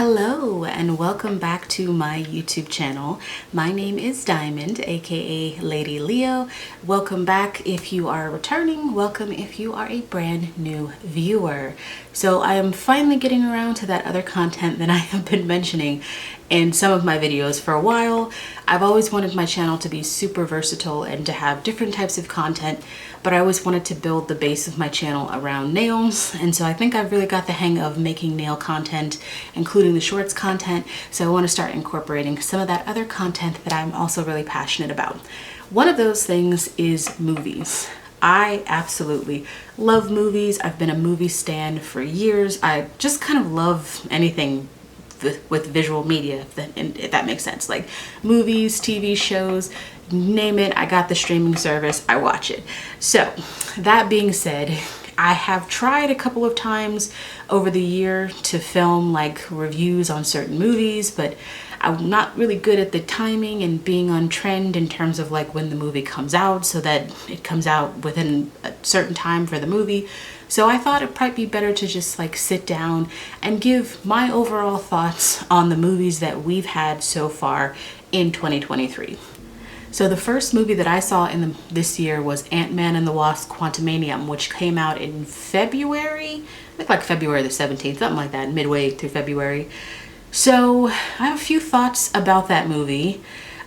Hello and welcome back to my YouTube channel. My name is Diamond, aka Lady Leo. Welcome back if you are returning. Welcome if you are a brand new viewer. So I am finally getting around to that other content that I have been mentioning in some of my videos for a while. I've always wanted my channel to be super versatile and to have different types of content, but I always wanted to build the base of my channel around nails. And so I think I've really got the hang of making nail content, including the shorts content. So I want to start incorporating some of that other content that I'm also really passionate about. One of those things is movies. I absolutely love movies. I've been a movie stan for years. I just kind of love anything with visual media, if that makes sense. Like movies, TV shows, name it, I got the streaming service, I watch it. So that being said, I have tried a couple of times over the year to film like reviews on certain movies, but I'm not really good at the timing and being on trend in terms of like when the movie comes out, so that it comes out within a certain time for the movie. So I thought it'd probably be better to just like sit down and give my overall thoughts on the movies that we've had so far in 2023. So the first movie that I saw this year was Ant-Man and the Wasp: Quantumanium, which came out in February, I think like February the 17th, something like that, midway through February. So I have a few thoughts about that movie.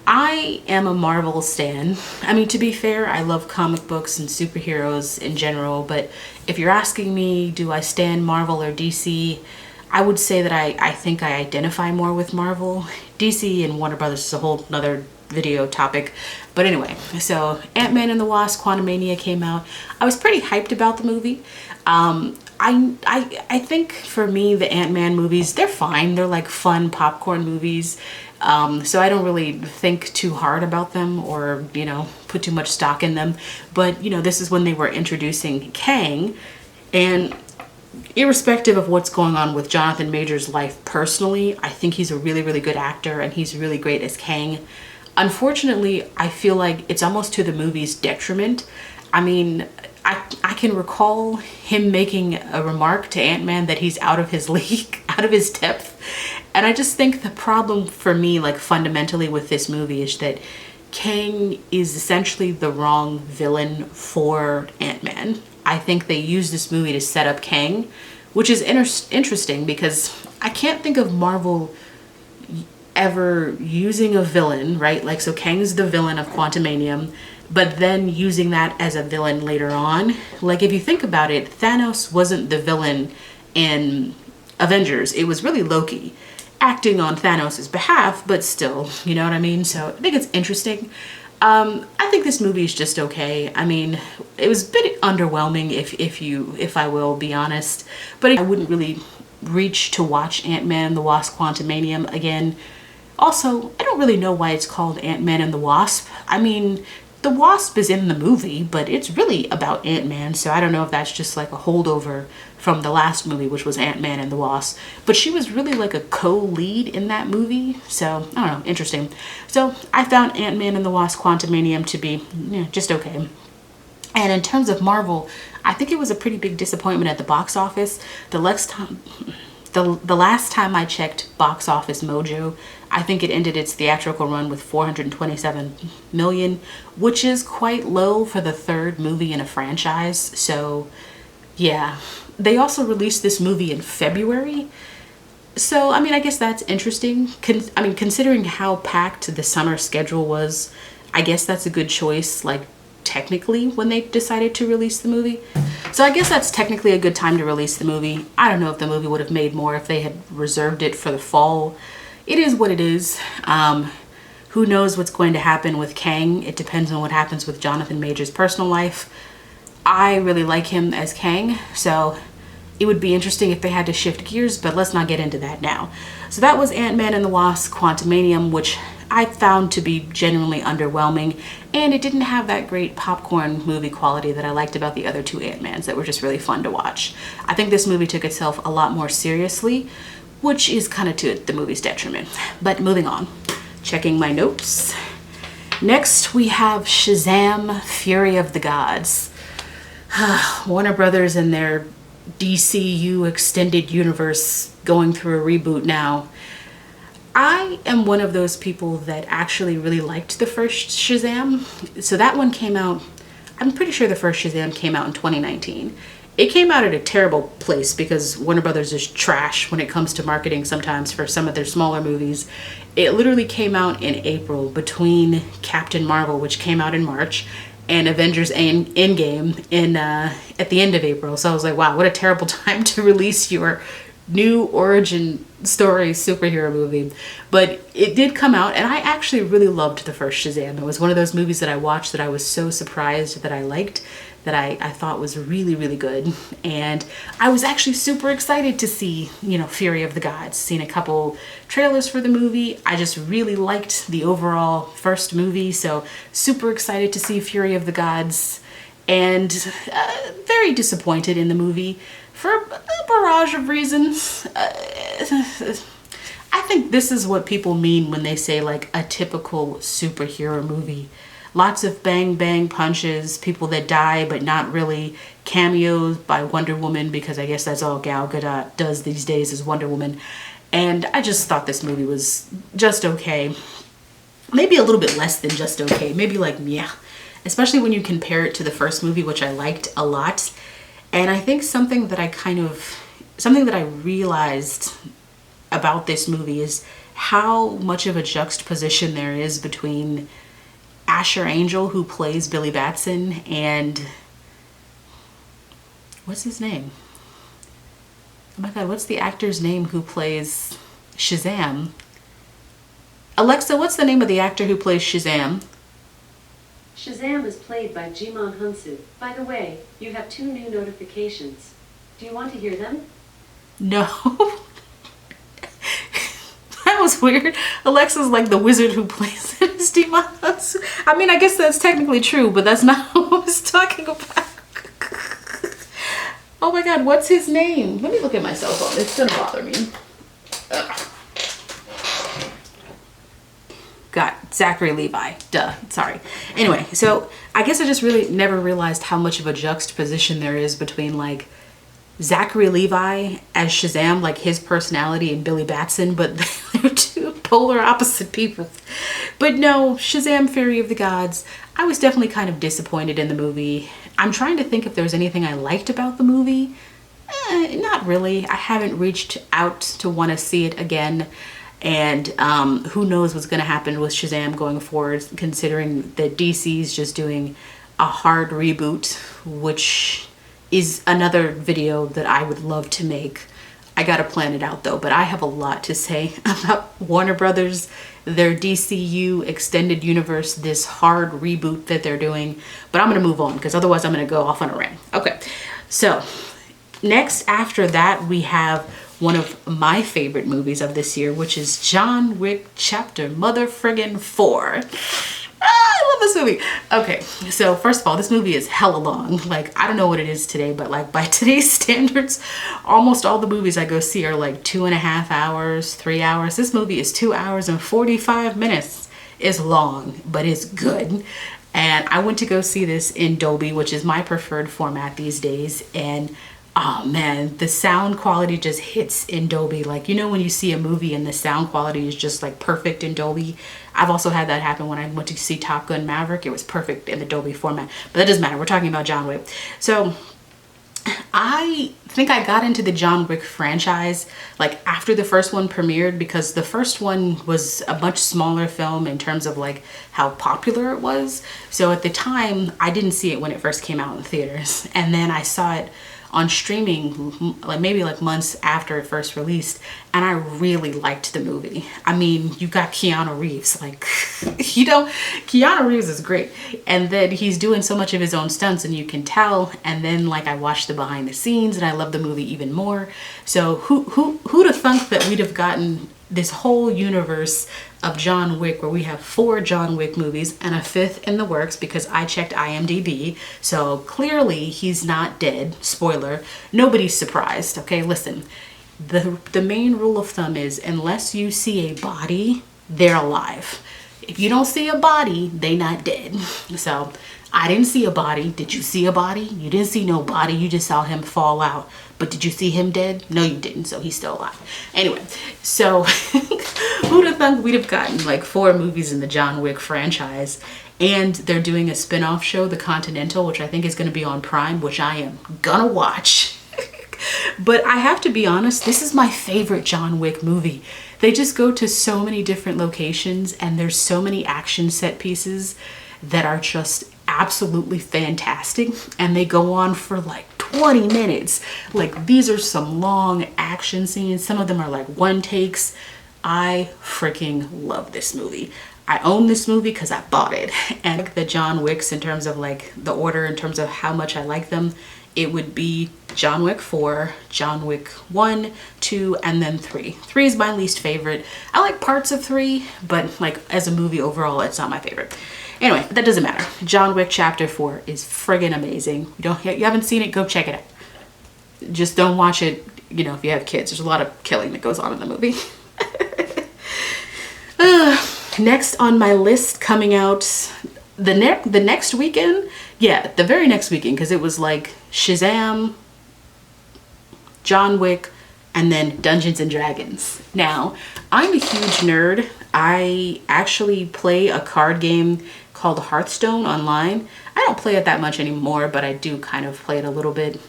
I am a Marvel stan. I mean, to be fair, I love comic books and superheroes in general, but if you're asking me, do I stan Marvel or DC? I would say that I think I identify more with Marvel. DC and Warner Brothers is a whole nother video topic. But anyway, so Ant-Man and the Wasp: Quantumania came out. I was pretty hyped about the movie. I think for me, the Ant-Man movies, they're fine. They're like fun popcorn movies. So I don't really think too hard about them or, put too much stock in them. But, this is when they were introducing Kang, and irrespective of what's going on with Jonathan Majors' life personally, I think he's a really, really good actor and he's really great as Kang. Unfortunately, I feel like it's almost to the movie's detriment. I mean, I can recall him making a remark to Ant-Man that he's out of his league, out of his depth. And I just think the problem for me, like fundamentally with this movie, is that Kang is essentially the wrong villain for Ant-Man. I think they used this movie to set up Kang, which is interesting because I can't think of Marvel ever using a villain, right? Like, so Kang's the villain of Quantumanium, but then using that as a villain later on. Like, if you think about it, Thanos wasn't the villain in Avengers. It was really Loki acting on Thanos' behalf, but still, you know what I mean? So I think it's interesting. I think this movie is just okay. I mean, it was a bit underwhelming if I will be honest, but I wouldn't really reach to watch Ant-Man and the Wasp: Quantumanium again. Also, I don't really know why it's called Ant-Man and the Wasp. I mean, the Wasp is in the movie, but it's really about Ant-Man, so I don't know if that's just like a holdover from the last movie, which was Ant-Man and the Wasp. But she was really like a co-lead in that movie, so I don't know, interesting. So I found Ant-Man and the Wasp: Quantumanium to be just okay. And in terms of Marvel, I think it was a pretty big disappointment at the box office. The last time I checked Box Office Mojo, I think it ended its theatrical run with 427 million, which is quite low for the third movie in a franchise. So yeah, they also released this movie in February. So, I mean, I guess that's interesting. Considering how packed the summer schedule was, I guess that's a good choice, like technically, when they decided to release the movie. So I guess that's technically a good time to release the movie. I don't know if the movie would have made more if they had reserved it for the fall. It is what it is. Who knows what's going to happen with Kang? It depends on what happens with Jonathan Majors' personal life. I really like him as Kang, so it would be interesting if they had to shift gears, but let's not get into that now. So that was Ant-Man and the Wasp: Quantumanium, which I found to be genuinely underwhelming, and it didn't have that great popcorn movie quality that I liked about the other two Ant-Mans that were just really fun to watch. I think this movie took itself a lot more seriously, which is kind of to the movie's detriment. But moving on, checking my notes. Next, we have Shazam: Fury of the Gods. Warner Brothers and their DCU extended universe going through a reboot now. I am one of those people that actually really liked the first Shazam. So that one came out, I'm pretty sure the first Shazam came out in 2019. It came out at a terrible place because Warner Brothers is trash when it comes to marketing sometimes for some of their smaller movies. It literally came out in April between Captain Marvel, which came out in March, and Avengers Endgame at the end of April. So I was like, wow, what a terrible time to release your new origin story superhero movie. But it did come out, and I actually really loved the first Shazam. It was one of those movies that I watched that I was so surprised that I liked, that I thought was really, really good. And I was actually super excited to see, you know, Fury of the Gods. Seen a couple trailers for the movie. I just really liked the overall first movie, so super excited to see Fury of the Gods. And very disappointed in the movie for a barrage of reasons. I think this is what people mean when they say like a typical superhero movie. Lots of bang bang punches, people that die but not really, cameos by Wonder Woman, because I guess that's all Gal Gadot does these days is Wonder Woman. And I just thought this movie was just okay. Maybe a little bit less than just okay. Maybe like, yeah. Especially when you compare it to the first movie, which I liked a lot. And I think something that I realized about this movie is how much of a juxtaposition there is between Asher Angel, who plays Billy Batson, and what's his name? Oh my god, what's the actor's name who plays Shazam? Alexa, what's the name of the actor who plays Shazam? Shazam is played by Jimon Hunsu. By the way, you have 2 new notifications. Do you want to hear them? No. That was weird. Alexa's like the wizard who plays it as Jimon Hunsu. I mean, I guess that's technically true, but that's not what I was talking about. Oh my god, what's his name? Let me look at my cell phone. It's gonna bother me. Ugh. Got Zachary Levi. Duh. Sorry. Anyway, so I guess I just really never realized how much of a juxtaposition there is between like Zachary Levi as Shazam, like his personality, and Billy Batson, but they're two polar opposite people. But no, Shazam Fury of the Gods, I was definitely kind of disappointed in the movie. I'm trying to think if there was anything I liked about the movie. Not really. I haven't reached out to want to see it again. And who knows what's going to happen with Shazam going forward, considering that DC's just doing a hard reboot, which is another video that I would love to make. I gotta plan it out though, but I have a lot to say about Warner Brothers, their DCU extended universe, this hard reboot that they're doing. But I'm gonna move on because otherwise I'm gonna go off on a rant. Okay, so next after that we have one of my favorite movies of this year, which is John Wick Chapter Mother Friggin' 4. I love this movie. Okay, so first of all, this movie is hella long. Like, I don't know what it is today, but like by today's standards, almost all the movies I go see are like 2.5 hours, 3 hours. This movie is 2 hours and 45 minutes. It's long, but it's good. And I went to go see this in Dolby, which is my preferred format these days. And oh man, the sound quality just hits in Dolby. Like, you know when you see a movie and the sound quality is just like perfect in Dolby? I've also had that happen when I went to see Top Gun Maverick. It was perfect in the Dolby format. But that doesn't matter. We're talking about John Wick. So I think I got into the John Wick franchise like after the first one premiered, because the first one was a much smaller film in terms of like how popular it was. So at the time, I didn't see it when it first came out in theaters. And then I saw it on streaming like maybe like months after it first released, and I really liked the movie. I mean, you got Keanu Reeves, like you know, Keanu Reeves is great, and then he's doing so much of his own stunts and you can tell. And then like I watched the behind the scenes and I love the movie even more. So who'd have thunk that we'd have gotten this whole universe of John Wick, where we have 4 John Wick movies and a 5th in the works, because I checked IMDb. So clearly he's not dead. Spoiler. Nobody's surprised. Okay, listen. The main rule of thumb is unless you see a body, they're alive. If you don't see a body, they not dead. So I didn't see a body. Did you see a body? You didn't see no body. You just saw him fall out. But did you see him dead? No, you didn't. So he's still alive. Anyway, so who'd have thought we'd have gotten like 4 movies in the John Wick franchise? And they're doing a spin-off show, The Continental, which I think is going to be on Prime, which I am gonna watch. But I have to be honest, this is my favorite John Wick movie. They just go to so many different locations and there's so many action set pieces that are just absolutely fantastic, and they go on for like 20 minutes. Like, these are some long action scenes. Some of them are like one takes. I freaking love this movie. I own this movie because I bought it. And the John Wicks, in terms of like the order, in terms of how much I like them, it would be John Wick 4, John Wick 1, 2, and then 3. 3 is my least favorite. I like parts of 3, but like as a movie overall, it's not my favorite. Anyway, that doesn't matter. John Wick Chapter 4 is friggin' amazing. You haven't seen it, go check it out. Just don't watch it, you know, if you have kids. There's a lot of killing that goes on in the movie. Next on my list, coming out the next weekend, yeah, the very next weekend, because it was like Shazam, John Wick, and then Dungeons and Dragons. Now, I'm a huge nerd. I actually play a card game called Hearthstone online. I don't play it that much anymore, but I do kind of play it a little bit.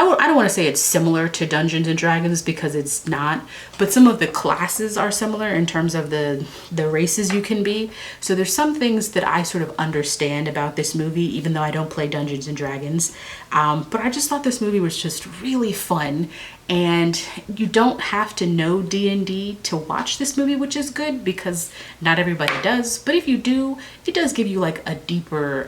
I don't want to say it's similar to Dungeons and Dragons because it's not, but some of the classes are similar in terms of the races you can be. So there's some things that I sort of understand about this movie, even though I don't play Dungeons and Dragons. But I just thought this movie was just really fun, and you don't have to know D&D to watch this movie, which is good because not everybody does. But if you do, it does give you like a deeper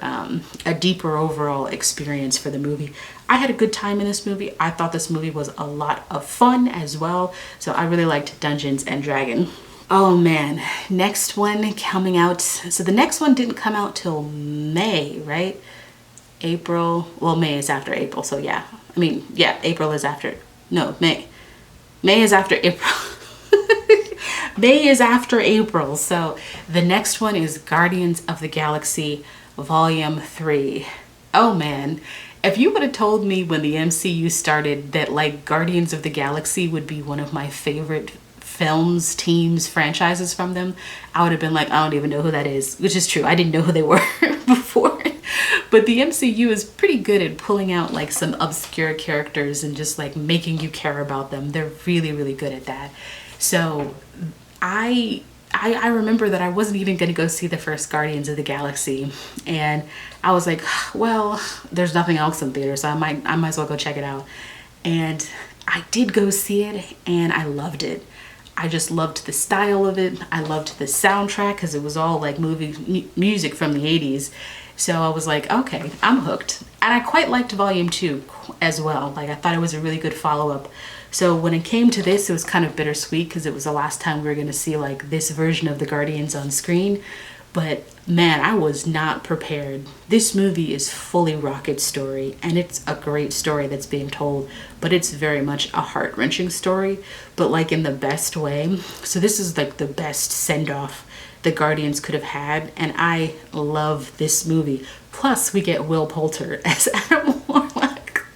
overall experience for the movie. I had a good time in this movie. I thought this movie was a lot of fun as well. So I really liked Dungeons and Dragons. Oh man, next one coming out. So the next one didn't come out till May, right? April. Well, May is after April. So yeah, I mean, yeah, April is after, no, May. May is after April. May is after April. So the next one is Guardians of the Galaxy Volume 3. Oh man. If you would have told me when the MCU started that like Guardians of the Galaxy would be one of my favorite films, teams, franchises from them, I would have been like, I don't even know who that is, which is true. I didn't know who they were before. But the MCU is pretty good at pulling out like some obscure characters and just like making you care about them. They're really, really good at that. So I remember that I wasn't even going to go see the first Guardians of the Galaxy, and I was like, well, there's nothing else in theater, so I might as well go check it out. And I did go see it, and I loved it. I just loved the style of it. I loved the soundtrack because it was all like music from the 80s. So I was like, okay, I'm hooked. And I quite liked Volume 2 as well. Like, I thought it was a really good follow-up. So when it came to this, it was kind of bittersweet because it was the last time we were going to see like this version of the Guardians on screen. But man, I was not prepared. This movie is fully Rocket's story, and it's a great story that's being told, but it's very much a heart-wrenching story, but like in the best way. So this is like the best send-off the Guardians could have had, and I love this movie. Plus, we get Will Poulter as Adam Warlock.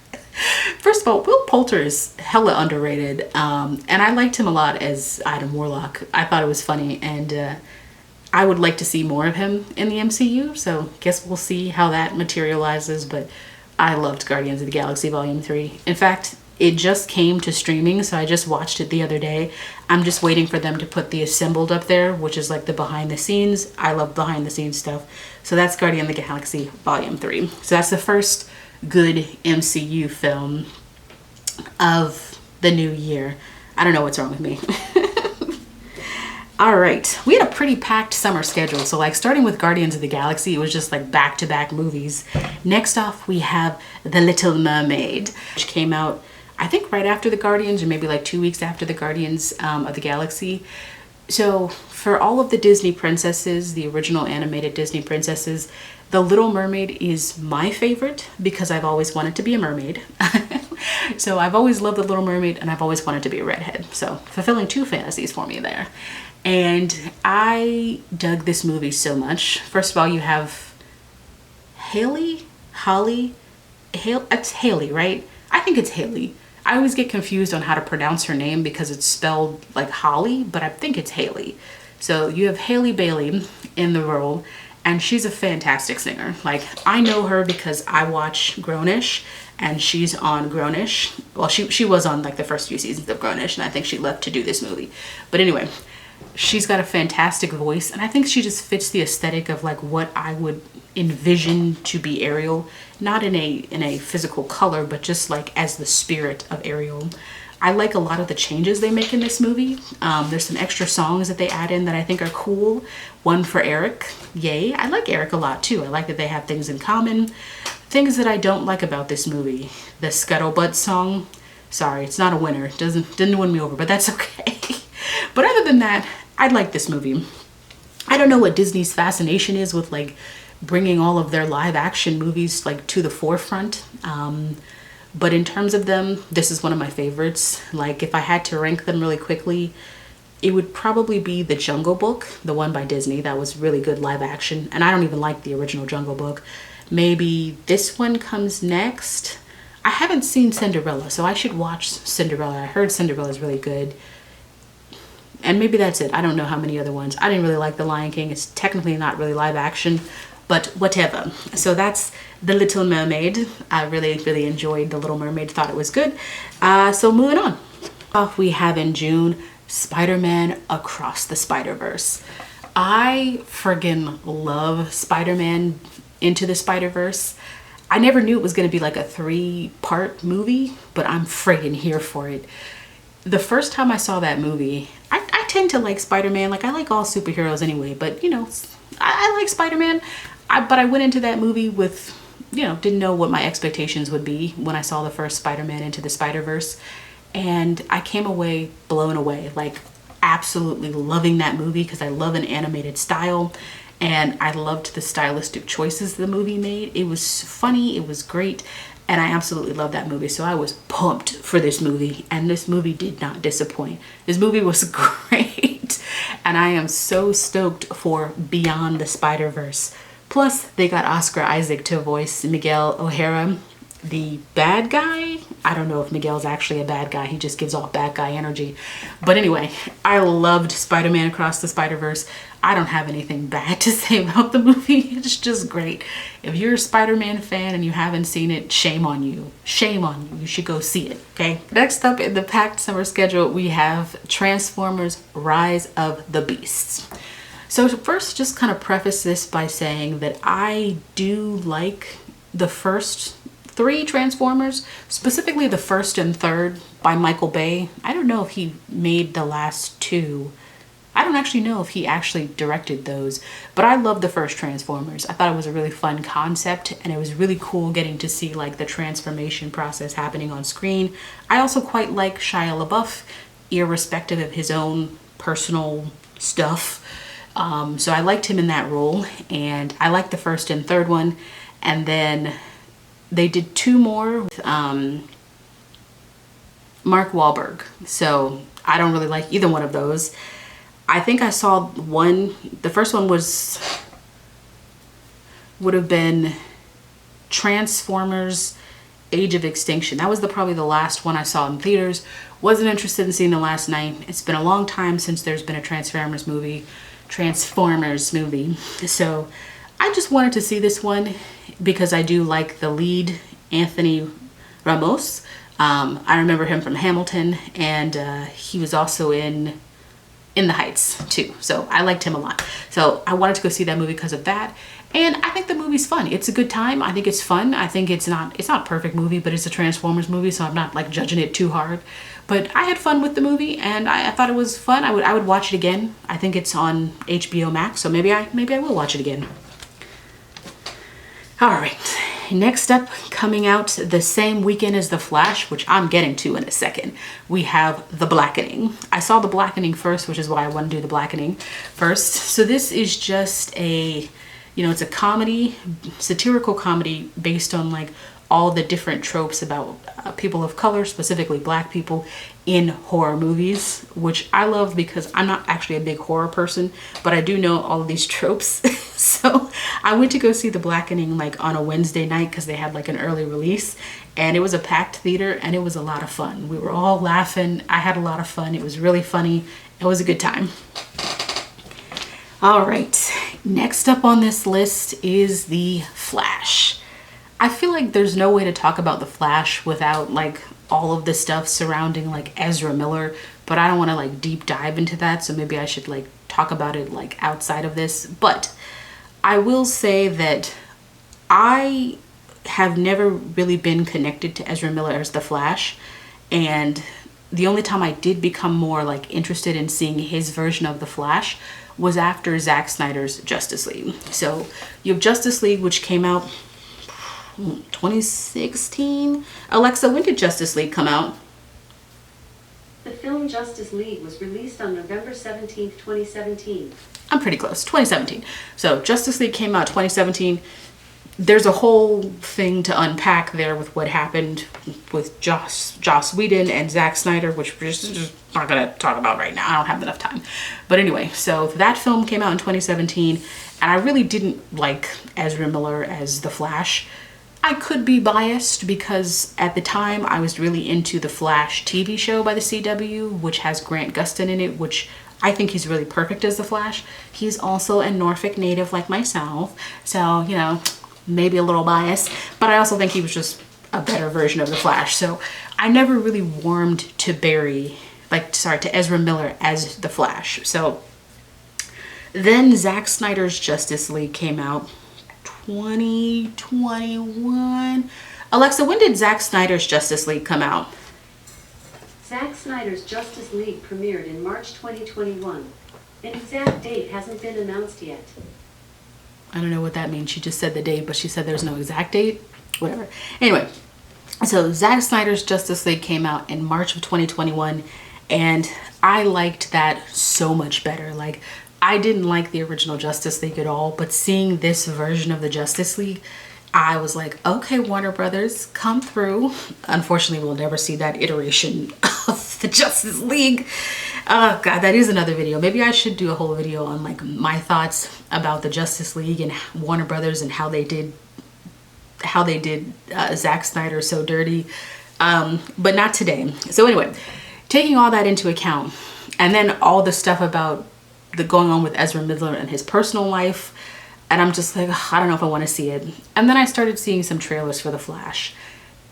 First of all, Will Poulter is hella underrated, and I liked him a lot as Adam Warlock. I thought it was funny, and I would like to see more of him in the MCU, so guess we'll see how that materializes, but I loved Guardians of the Galaxy Volume 3. In fact, it just came to streaming, so I just watched it the other day. I'm just waiting for them to put the assembled up there, which is like the behind the scenes. I love behind the scenes stuff. So that's Guardian of the Galaxy Volume 3. So that's the first good MCU film of the new year. I don't know what's wrong with me. All right, we had a pretty packed summer schedule. So like starting with Guardians of the Galaxy, it was just like back-to-back movies. Next off, we have The Little Mermaid, which came out, I think right after the Guardians, or maybe like 2 weeks after the Guardians of the Galaxy. So for all of the Disney princesses, the original animated Disney princesses, The Little Mermaid is my favorite because I've always wanted to be a mermaid. So I've always loved The Little Mermaid, and I've always wanted to be a redhead. So fulfilling 2 fantasies for me there. And I dug this movie so much. First of all, you have It's Haley, right? I think it's Haley. I always get confused on how to pronounce her name because it's spelled like Holly, but I think it's Haley. So you have Haley Bailey in the role, and she's a fantastic singer. Like, I know her because I watch Grownish, and she's on Grownish. Well, she was on like the first few seasons of Grownish, and I think she left to do this movie. But anyway, she's got a fantastic voice, and I think she just fits the aesthetic of like what I would envision to be Ariel, not in a physical color, but just like as the spirit of Ariel. I like a lot of the changes they make in this movie. There's some extra songs that they add in that I think are cool. One for Eric, yay. I like Eric a lot too. I like that they have things in common. Things that I don't like about this movie. The Scuttlebutt song, sorry, it's not a winner. Didn't win me over, but that's okay. But other than that, I like this movie. I don't know what Disney's fascination is with like bringing all of their live action movies like to the forefront. But in terms of them, this is one of my favorites. Like, if I had to rank them really quickly, it would probably be The Jungle Book, the one by Disney. That was really good live action. And I don't even like the original Jungle Book. Maybe this one comes next. I haven't seen Cinderella, so I should watch Cinderella. I heard Cinderella's really good. And maybe that's it. I don't know how many other ones. I didn't really like The Lion King. It's technically not really live action, but whatever. So that's The Little Mermaid. I really, really enjoyed The Little Mermaid. Thought it was good. So moving on. We have in June, Spider-Man Across the Spider-Verse. I friggin' love Spider-Man Into the Spider-Verse. I never knew it was going to be like a 3-part movie, but I'm friggin' here for it. The first time I saw that movie, I tend to like Spider-Man. Like, I like all superheroes anyway, but you know, I like Spider-Man. But I went into that movie with, you know, didn't know what my expectations would be when I saw the first Spider-Man Into the Spider-Verse. And I came away blown away, like absolutely loving that movie because I love an animated style. And I loved the stylistic choices the movie made. It was funny, it was great, and I absolutely loved that movie. So I was pumped for this movie, and this movie did not disappoint. This movie was great, and I am so stoked for Beyond the Spider-Verse. Plus, they got Oscar Isaac to voice Miguel O'Hara, the bad guy. I don't know if Miguel's actually a bad guy. He just gives off bad guy energy. But anyway, I loved Spider-Man Across the Spider-Verse. I don't have anything bad to say about the movie. It's just great. If you're a Spider-Man fan and you haven't seen it, shame on you. Shame on you. You should go see it, okay? Next up in the packed summer schedule, we have Transformers Rise of the Beasts. So first, just kind of preface this by saying that I do like the first 3 Transformers, specifically the first and third by Michael Bay. I don't know if he made the last 2. I don't actually know if he actually directed those, but I love the first Transformers. I thought it was a really fun concept, and it was really cool getting to see like the transformation process happening on screen. I also quite like Shia LaBeouf, irrespective of his own personal stuff. So I liked him in that role, and I liked the first and third one. And then they did 2 more with Mark Wahlberg. So I don't really like either one of those. I think I saw one, the first one would have been Transformers Age of Extinction. That was probably the last one I saw in theaters. Wasn't interested in seeing it last night. It's been a long time since there's been a Transformers movie. So I just wanted to see this one because I do like the lead, Anthony Ramos. I remember him from Hamilton, and he was also in The Heights too. So I liked him a lot. So I wanted to go see that movie because of that. And I think the movie's fun. It's a good time. I think it's fun. I think it's not a perfect movie, but it's a Transformers movie, so I'm not like judging it too hard. But I had fun with the movie, and I thought it was fun. I would watch it again. I think it's on HBO Max, so maybe I will watch it again. All right, next up, coming out the same weekend as The Flash, which I'm getting to in a second, we have The Blackening. I saw The Blackening first, which is why I want to do The Blackening first. So this is just a, it's a comedy, satirical comedy based on like all the different tropes about people of color, specifically black people, in horror movies, which I love because I'm not actually a big horror person, but I do know all of these tropes. So I went to go see The Blackening like on a Wednesday night because they had like an early release, and it was a packed theater and it was a lot of fun. We were all laughing. I had a lot of fun. It was really funny. It was a good time. All right, next up on this list is The Flash. I feel like there's no way to talk about The Flash without like all of the stuff surrounding like Ezra Miller, but I don't want to like deep dive into that, so maybe I should like talk about it like outside of this. But I will say that I have never really been connected to Ezra Miller as The Flash, and the only time I did become more like interested in seeing his version of The Flash was after Zack Snyder's Justice League. So you have Justice League, which came out 2016. Alexa, when did Justice League come out? The film Justice League was released on November 17th, 2017. I'm pretty close, 2017. So Justice League came out 2017. There's a whole thing to unpack there with what happened with Joss Whedon and Zack Snyder, which we're just not gonna talk about right now. I don't have enough time. But anyway, so that film came out in 2017, and I really didn't like Ezra Miller as the Flash. I could be biased because at the time I was really into the Flash TV show by the CW, which has Grant Gustin in it, which I think he's really perfect as the Flash. He's also a Norfolk native like myself, so, you know, maybe a little biased, but I also think he was just a better version of the Flash. So I never really warmed to to Ezra Miller as the Flash. So then Zack Snyder's Justice League came out 2021. Alexa, when did Zack Snyder's Justice League come out? Zack Snyder's Justice League premiered in March 2021. An exact date hasn't been announced yet. I don't know what that means. She just said the date, but she said there's no exact date. Whatever. Anyway, so Zack Snyder's Justice League came out in March of 2021, and I liked that so much better. Like, I didn't like the original Justice League at all, but seeing this version of the Justice League, I was like, okay, Warner Brothers, come through. Unfortunately, we'll never see that iteration of the Justice League. Oh God, that is another video. Maybe I should do a whole video on like my thoughts about the Justice League and Warner Brothers and how they did Zack Snyder so dirty. But not today. So anyway, taking all that into account, and then all the stuff about the going on with Ezra Miller and his personal life, and I'm just like, I don't know if I want to see it. And then I started seeing some trailers for The Flash,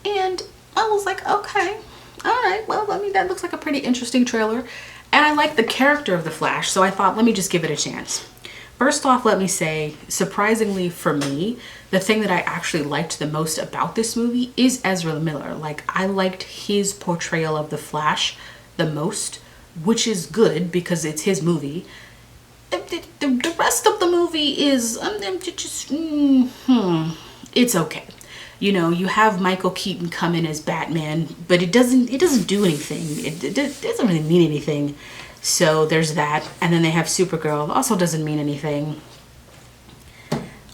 and I was like, okay, all right, well, I mean, that looks like a pretty interesting trailer. And I like the character of the Flash, so I thought, let me just give it a chance. First off, let me say, surprisingly for me, the thing that I actually liked the most about this movie is Ezra Miller. Like, I liked his portrayal of the Flash the most, which is good because it's his movie. The rest of the movie is it's okay. You know, you have Michael Keaton come in as Batman, but it doesn't do anything. It doesn't really mean anything. So there's that. And then they have Supergirl, also doesn't mean anything.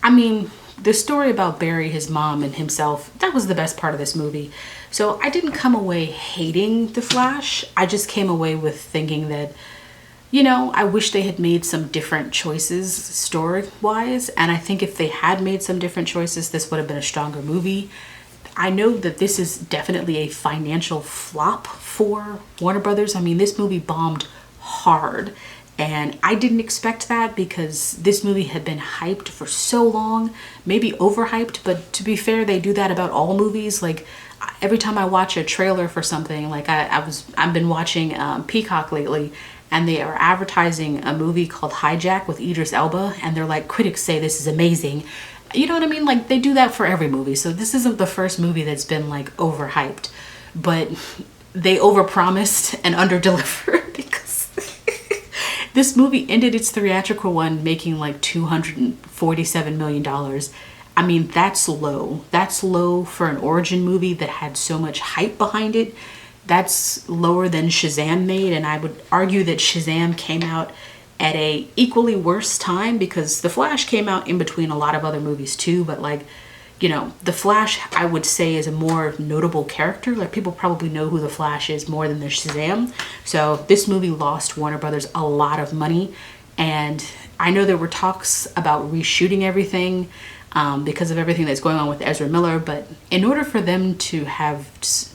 I mean, the story about Barry, his mom, and himself, that was the best part of this movie. So I didn't come away hating The Flash. I just came away with thinking that, you know, I wish they had made some different choices story-wise, and I think if they had made some different choices, this would have been a stronger movie. I know that this is definitely a financial flop for Warner Brothers. I mean, this movie bombed hard, and I didn't expect that because this movie had been hyped for so long, maybe overhyped, but to be fair, they do that about all movies. Like, every time I watch a trailer for something, like I've been watching Peacock lately, and they are advertising a movie called Hijack with Idris Elba, and they're like, critics say this is amazing. You know what I mean? Like, they do that for every movie. So this isn't the first movie that's been like overhyped, but they overpromised and underdelivered because this movie ended its theatrical one making like $247 million. I mean, that's low. That's low for an origin movie that had so much hype behind it. That's lower than Shazam made, and I would argue that Shazam came out at a equally worse time because The Flash came out in between a lot of other movies too, but like, you know, the Flash, I would say, is a more notable character. Like, people probably know who the Flash is more than the Shazam. So this movie lost Warner Brothers a lot of money, and I know there were talks about reshooting everything because of everything that's going on with Ezra Miller, but in order for them to have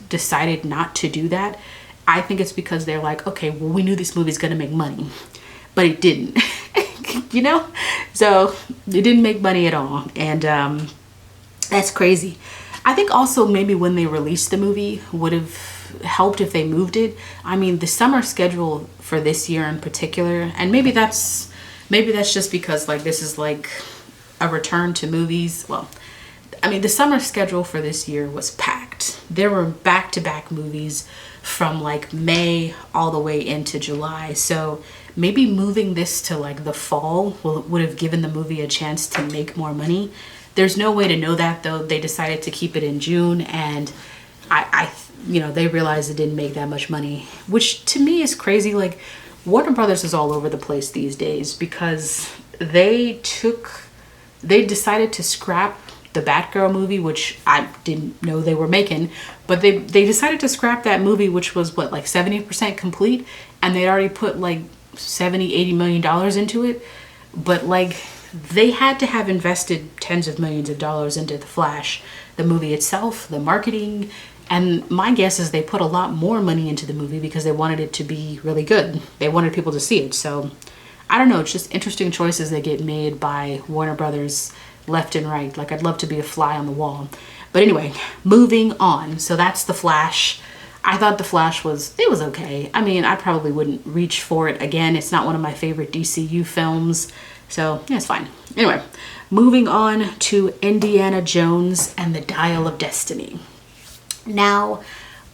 decided not to do that, I think it's because they're like, okay, well, we knew this movie's gonna make money, but it didn't. You know, so it didn't make money at all, and that's crazy. I think also maybe when they released the movie would have helped if they moved it. I mean, the summer schedule for this year in particular, and maybe that's just because like this is like a return to movies. Well, I mean, the summer schedule for this year was packed. There were back-to-back movies from like May all the way into July. So maybe moving this to like the fall would have given the movie a chance to make more money. There's no way to know that though. They decided to keep it in June, and you know, they realized it didn't make that much money, which to me is crazy. Like, Warner Brothers is all over the place these days because they decided to scrap the Batgirl movie, which I didn't know they were making, but they decided to scrap that movie, which was what, like 70% complete, and they'd already put like 70-80 million dollars into it. But like, they had to have invested tens of millions of dollars into the Flash, the movie itself, the marketing, and my guess is they put a lot more money into the movie because they wanted it to be really good. They wanted people to see it. So I don't know, it's just interesting choices that get made by Warner Brothers left and right. Like, I'd love to be a fly on the wall. But anyway, moving on. So that's the Flash. I thought the Flash was okay. I mean, I probably wouldn't reach for it again. It's not one of my favorite DCU films. So yeah, it's fine. Anyway, moving on to Indiana Jones and the Dial of Destiny. Now,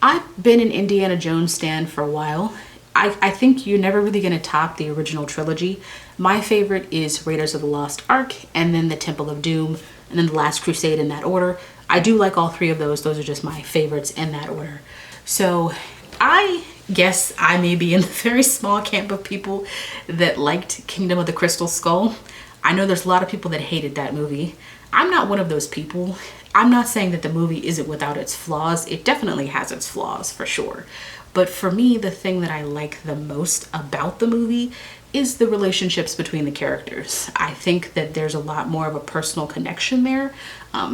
I've been an Indiana Jones stan for a while. I think you're never really going to top the original trilogy. My favorite is Raiders of the Lost Ark, and then the Temple of Doom, and then the Last Crusade, in that order. I do like all three of those. Those are just my favorites in that order. So I guess I may be in the very small camp of people that liked Kingdom of the Crystal Skull. I know there's a lot of people that hated that movie. I'm not one of those people. I'm not saying that the movie isn't without its flaws. It definitely has its flaws, for sure. But for me, the thing that I like the most about the movie is the relationships between the characters. I think that there's a lot more of a personal connection there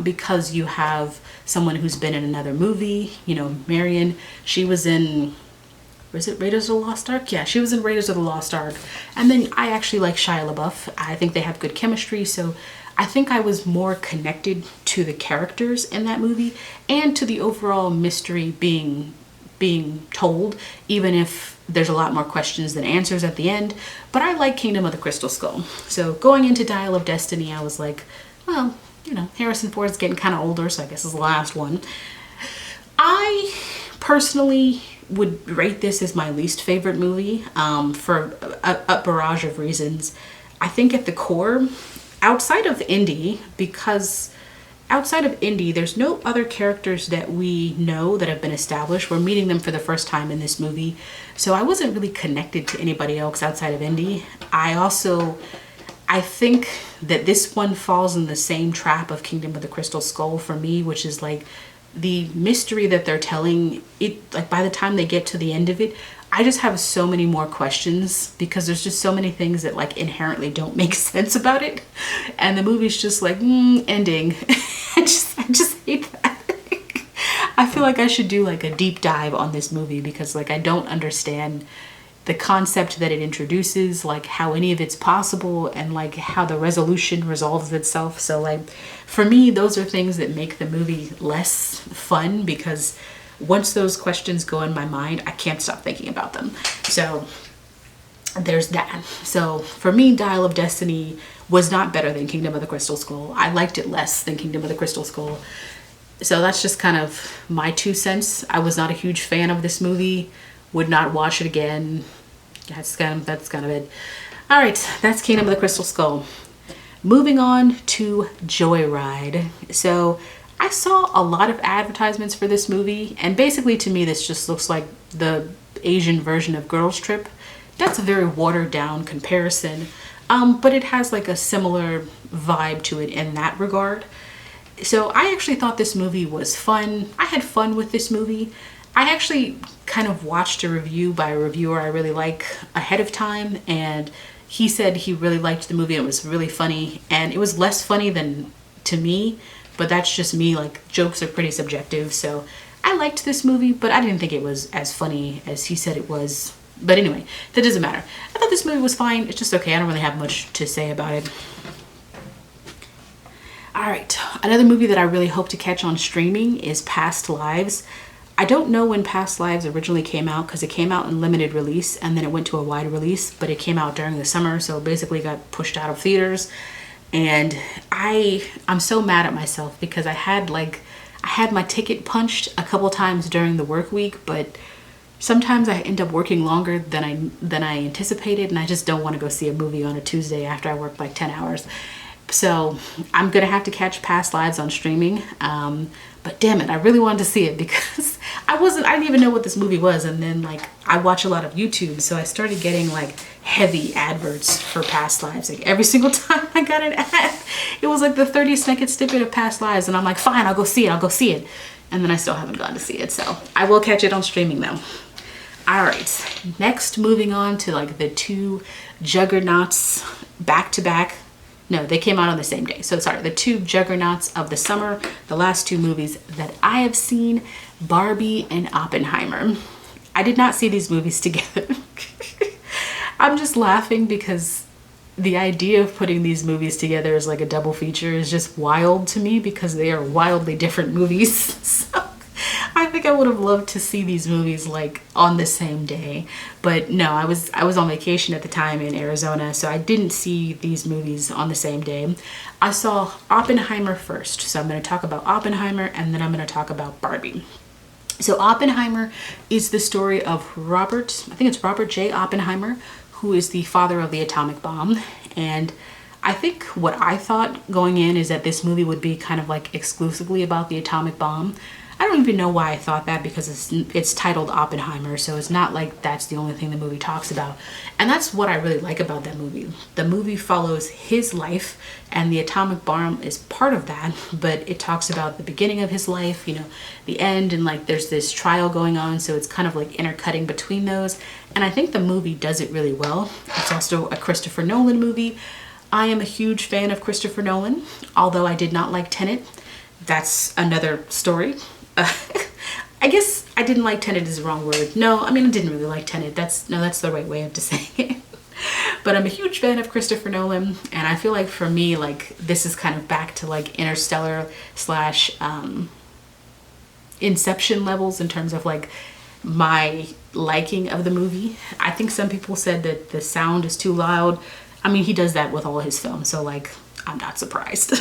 because you have someone who's been in another movie. You know, Marion, she was in, was it Raiders of the Lost Ark? Yeah, she was in Raiders of the Lost Ark. And then I actually like Shia LaBeouf. I think they have good chemistry, so I think I was more connected to the characters in that movie and to the overall mystery being told, even if there's a lot more questions than answers at the end. But I like Kingdom of the Crystal Skull. So going into Dial of Destiny, I was like, well, you know, Harrison Ford's getting kind of older, so I guess it's the last one. I personally would rate this as my least favorite movie for a barrage of reasons. I think at the core, outside of Indy, there's no other characters that we know that have been established. We're meeting them for the first time in this movie. So I wasn't really connected to anybody else outside of Indy. I think that this one falls in the same trap of Kingdom of the Crystal Skull for me, which is like the mystery that they're telling it. Like, by the time they get to the end of it, I just have so many more questions because there's just so many things that like inherently don't make sense about it. And the movie's just like, ending. I just hate that. I feel like I should do like a deep dive on this movie because like I don't understand the concept that it introduces, like how any of it's possible and like how the resolution resolves itself. So like for me, those are things that make the movie less fun because once those questions go in my mind, I can't stop thinking about them. So there's that. So for me, Dial of Destiny was not better than Kingdom of the Crystal Skull. I liked it less than Kingdom of the Crystal Skull. So that's just kind of my 2 cents. I was not a huge fan of this movie. Would not watch it again. That's kind of it. All right, that's Kingdom of the Crystal Skull. Moving on to Joyride. So I saw a lot of advertisements for this movie, and basically to me this just looks like the Asian version of Girls Trip. That's a very watered down comparison, but it has like a similar vibe to it in that regard. So I actually thought this movie was fun. I had fun with this movie. I actually kind of watched a review by a reviewer I really like ahead of time, and he said he really liked the movie. It was really funny, and it was less funny than to me, but that's just me. Like, jokes are pretty subjective. So I liked this movie, but I didn't think it was as funny as he said it was. But anyway, that doesn't matter. I thought this movie was fine. It's just okay. I don't really have much to say about it. All right, another movie that I really hope to catch on streaming is Past Lives. I don't know when Past Lives originally came out because it came out in limited release and then it went to a wide release, but it came out during the summer, so basically got pushed out of theaters. And I'm so mad at myself because I had my ticket punched a couple times during the work week, but sometimes I end up working longer than I anticipated, and I just don't want to go see a movie on a Tuesday after I work like 10 hours. So I'm gonna have to catch Past Lives on streaming. But damn it, I really wanted to see it because I didn't even know what this movie was. And then like I watch a lot of YouTube, so I started getting like heavy adverts for Past Lives. Like every single time I got an ad, it was like the 30-second snippet of Past Lives, and I'm like, fine, I'll go see it. And then I still haven't gotten to see it, so I will catch it on streaming though. All right, next, moving on to like the two juggernauts back to back. No, they came out on the same day. So sorry, the two juggernauts of the summer, the last two movies that I have seen, Barbie and Oppenheimer. I did not see these movies together. I'm just laughing because the idea of putting these movies together as like a double feature is just wild to me because they are wildly different movies. So I think I would have loved to see these movies like on the same day, but no, I was on vacation at the time in Arizona, so I didn't see these movies on the same day. I saw Oppenheimer first, so I'm going to talk about Oppenheimer and then I'm going to talk about Barbie. So Oppenheimer is the story of I think it's Robert J. Oppenheimer, who is the father of the atomic bomb. And I think what I thought going in is that this movie would be kind of like exclusively about the atomic bomb. I don't even know why I thought that because it's titled Oppenheimer, so it's not like that's the only thing the movie talks about. And that's what I really like about that movie. The movie follows his life, and the atomic bomb is part of that, but it talks about the beginning of his life, you know, the end, and like there's this trial going on, so it's kind of like intercutting between those. And I think the movie does it really well. It's also a Christopher Nolan movie. I am a huge fan of Christopher Nolan, although I did not like Tenet. That's another story. I guess I didn't like Tenet is the wrong word. No, I mean, I didn't really like Tenet. That's the right way of saying it. But I'm a huge fan of Christopher Nolan, and I feel like for me, like this is kind of back to like Interstellar slash Inception levels in terms of like my liking of the movie. I think some people said that the sound is too loud. I mean, he does that with all his films, so like I'm not surprised.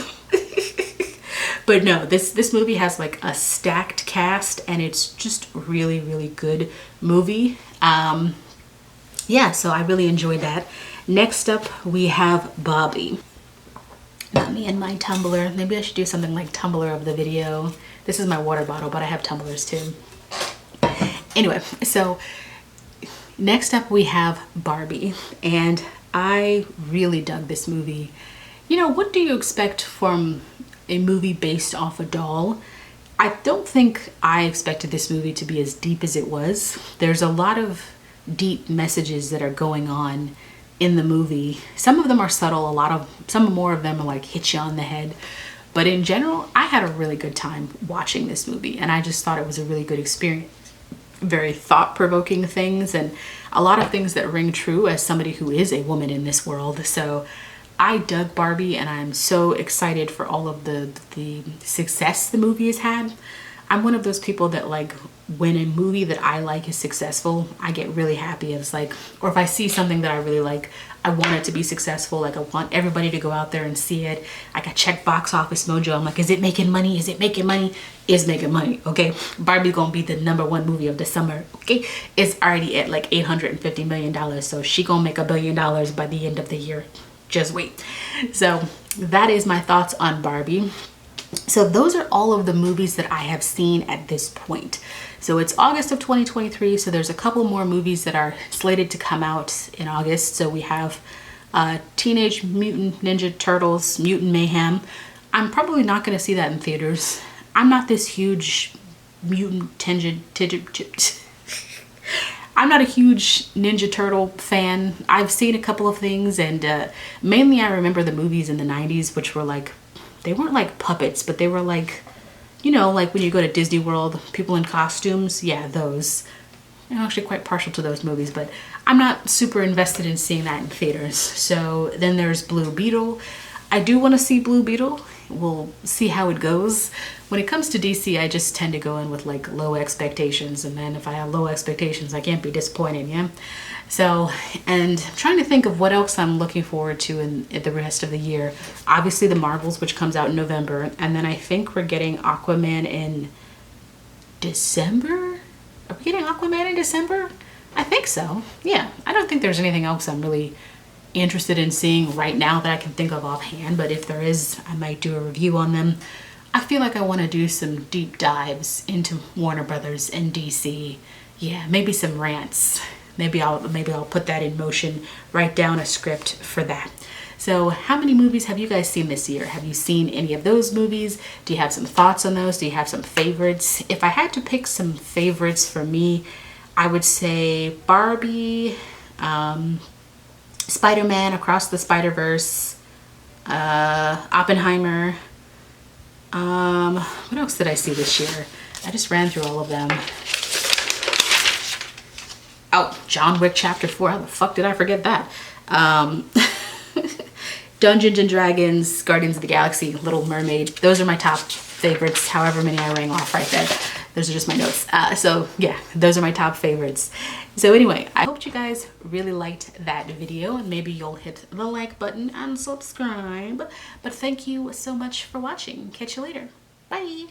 But no, this movie has like a stacked cast, and it's just really, really good movie. Yeah, so I really enjoyed that. Next up, we have Barbie. Not me and my tumbler. Maybe I should do something like tumbler of the video. This is my water bottle, but I have tumblers too. Anyway, so next up we have Barbie, and I really dug this movie. You know, what do you expect from a movie based off a doll? I don't think I expected this movie to be as deep as it was. There's a lot of deep messages that are going on in the movie. Some of them are subtle, some more of them are like hit you on the head. But in general, I had a really good time watching this movie, and I just thought it was a really good experience. Very thought-provoking things, and a lot of things that ring true as somebody who is a woman in this world. So I dug Barbie, and I'm so excited for all of the success the movie has had. I'm one of those people that like when a movie that I like is successful, I get really happy. It's like, or if I see something that I really like, I want it to be successful. Like I want everybody to go out there and see it. I got check box office mojo. I'm like, is it making money? Is it making money? It's making money, okay? Barbie's gonna be the #1 movie of the summer, okay? It's already at like $850 million, so she gonna make $1 billion by the end of the year. Just wait. So that is my thoughts on Barbie. So those are all of the movies that I have seen at this point. So it's August of 2023, so there's a couple more movies that are slated to come out in August. So we have Teenage Mutant Ninja Turtles Mutant Mayhem. I'm probably not going to see that in theaters. I'm not this huge mutant I'm not a huge Ninja Turtle fan. I've seen a couple of things, and mainly I remember the movies in the 90s, which were like, they weren't like puppets, but they were like, you know, like when you go to Disney World, people in costumes. Yeah, those. I'm actually quite partial to those movies, but I'm not super invested in seeing that in theaters. So then there's Blue Beetle. I do want to see Blue Beetle. We'll see how it goes. When it comes to DC, I just tend to go in with like low expectations, and then if I have low expectations, I can't be disappointed, yeah? So, and I'm trying to think of what else I'm looking forward to in the rest of the year. Obviously the Marvels, which comes out in November, and then I think we're getting Aquaman in December? Are we getting Aquaman in December? I think so. Yeah, I don't think there's anything else I'm really interested in seeing right now that I can think of offhand, but if there is, I might do a review on them. I feel like I want to do some deep dives into Warner Brothers and DC. Yeah, maybe some rants. Maybe I'll put that in motion, write down a script for that. So how many movies have you guys seen this year? Have you seen any of those movies? Do you have some thoughts on those? Do you have some favorites? If I had to pick some favorites for me, I would say Barbie, Spider-Man Across the Spider-Verse, Oppenheimer. What else did I see this year? I just ran through all of them. Oh, John Wick Chapter 4. How the fuck did I forget that? Dungeons and Dragons, Guardians of the Galaxy, Little Mermaid. Those are my top favorites, however many I rang off right there. Those are just my notes. So yeah, those are my top favorites. So anyway, I hope you guys really liked that video, and maybe you'll hit the like button and subscribe. But thank you so much for watching. Catch you later. Bye.